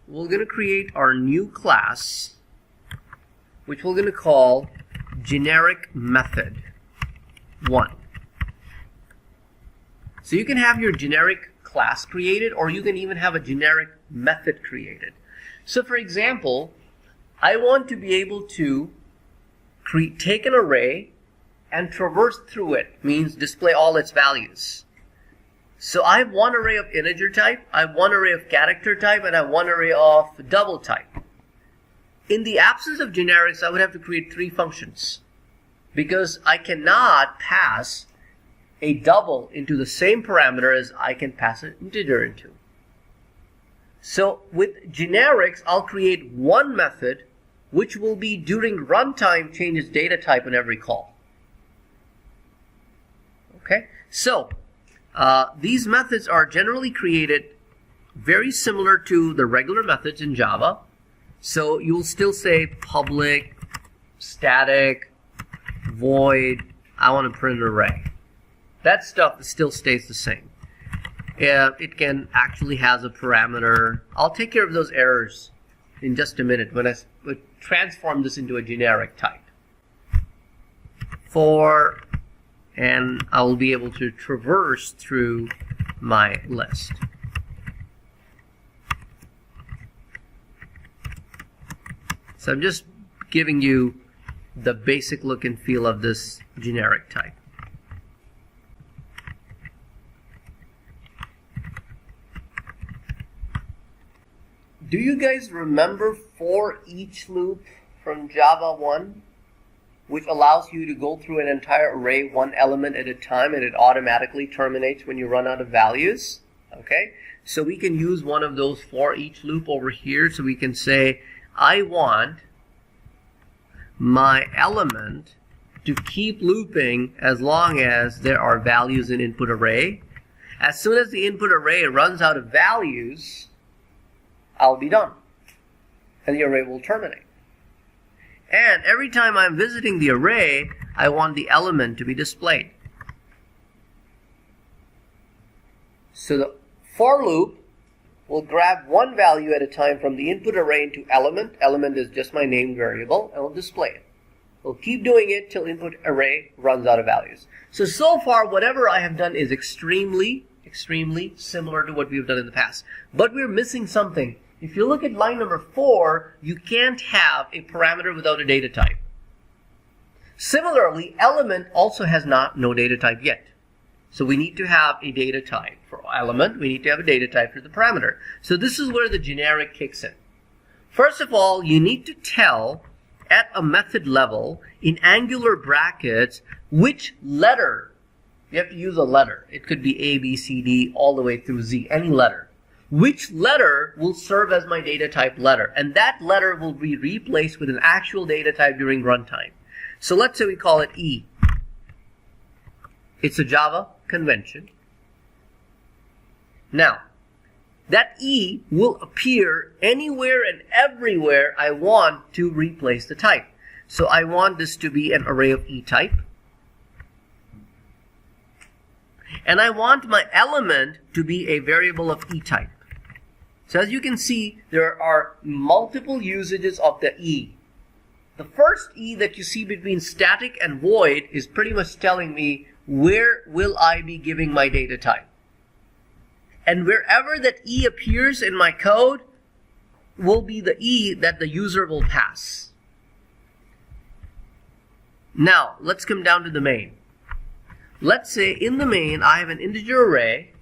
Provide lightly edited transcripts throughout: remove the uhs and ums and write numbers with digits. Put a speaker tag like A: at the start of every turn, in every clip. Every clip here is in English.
A: we're going to create our new class, which we're going to call generic method 1. So you can have your generic class created, or you can even have a generic method created. So for example, I want to be able to take an array and traverse through it, means display all its values. So I have one array of integer type, I have one array of character type, and I have one array of double type. In the absence of generics, I would have to create 3 functions, because I cannot pass a double into the same parameter as I can pass an integer into. So with generics, I'll create one method which will be during runtime change its data type in every call. Okay, so these methods are generally created very similar to the regular methods in Java. So you'll still say public, static, void, I want to print an array. That stuff still stays the same. It can actually has a parameter. I'll take care of those errors in just a minute when I transform this into a generic type. And I will be able to traverse through my list. So I'm just giving you the basic look and feel of this generic type. Do you guys remember for each loop from Java 1, which allows you to go through an entire array one element at a time, and it automatically terminates when you run out of values? Okay, so we can use one of those for each loop over here. So we can say, I want my element to keep looping as long as there are values in input array. As soon as the input array runs out of values, I'll be done, and the array will terminate. And every time I'm visiting the array, I want the element to be displayed. So the for loop will grab one value at a time from the input array into element. Element is just my name variable, and will display it. We'll keep doing it till input array runs out of values. So far, whatever I have done is extremely similar to what we've done in the past. But we're missing something. If you look at line number 4, you can't have a parameter without a data type. Similarly, element also has no data type yet. So we need to have a data type for element. We need to have a data type for the parameter. So this is where the generic kicks in. First of all, you need to tell at a method level in angular brackets which letter. You have to use a letter. It could be A, B, C, D, all the way through Z, any letter. Which letter will serve as my data type letter, and that letter will be replaced with an actual data type during runtime. So let's say we call it E. It's a Java convention. Now, that E will appear anywhere and everywhere I want to replace the type. So I want this to be an array of E type. And I want my element to be a variable of E type. So as you can see, there are multiple usages of the E. The first E that you see between static and void is pretty much telling me where will I be giving my data type. And wherever that E appears in my code will be the E that the user will pass. Now, let's come down to the main. Let's say in the main I have an integer array,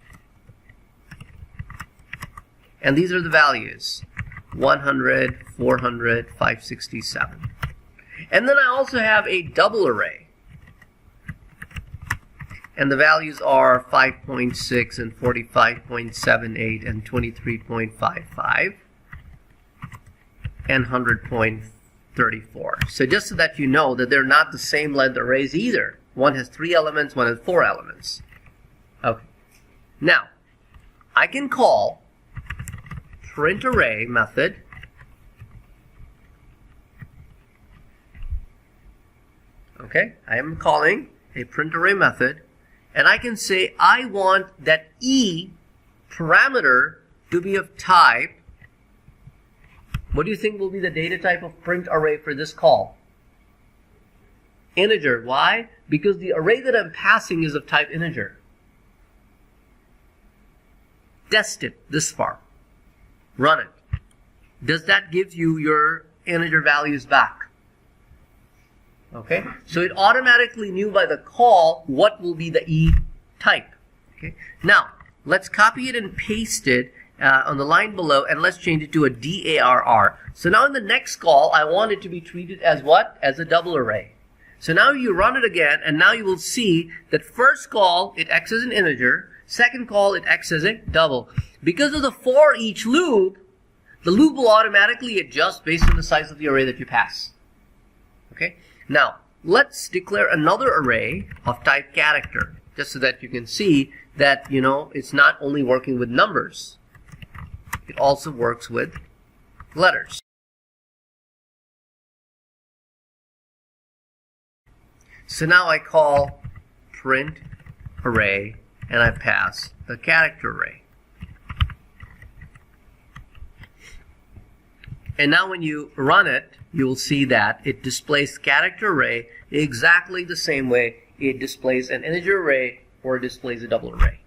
A: and these are the values, 100, 400, 567. And then I also have a double array, and the values are 5.6 and 45.78 and 23.55 and 100.34. So just so that you know that they're not the same length arrays either. One has 3 elements, one has 4 elements. Okay. Now, I can call print array method okay, I am calling a print array method, and I can say I want that E parameter to be of type What do you think will be the data type of print array for this call? Integer. Why? Because the array that I'm passing is of type integer. Test it this far. Run it. Does that give you your integer values back? Okay, so it automatically knew by the call what will be the E type. Okay, now let's copy it and paste it on the line below, and let's change it to a DARR. So now in the next call, I want it to be treated as what? As a double array. So now you run it again, and now you will see that first call, it acts as an integer. Second call, it acts as a double. Because of the for each loop, the loop will automatically adjust based on the size of the array that you pass. Okay. Now, let's declare another array of type character, just so that you can see that, it's not only working with numbers, it also works with letters. So now I call print array and I pass the character array. And now when you run it, you will see that it displays character array exactly the same way it displays an integer array or displays a double array.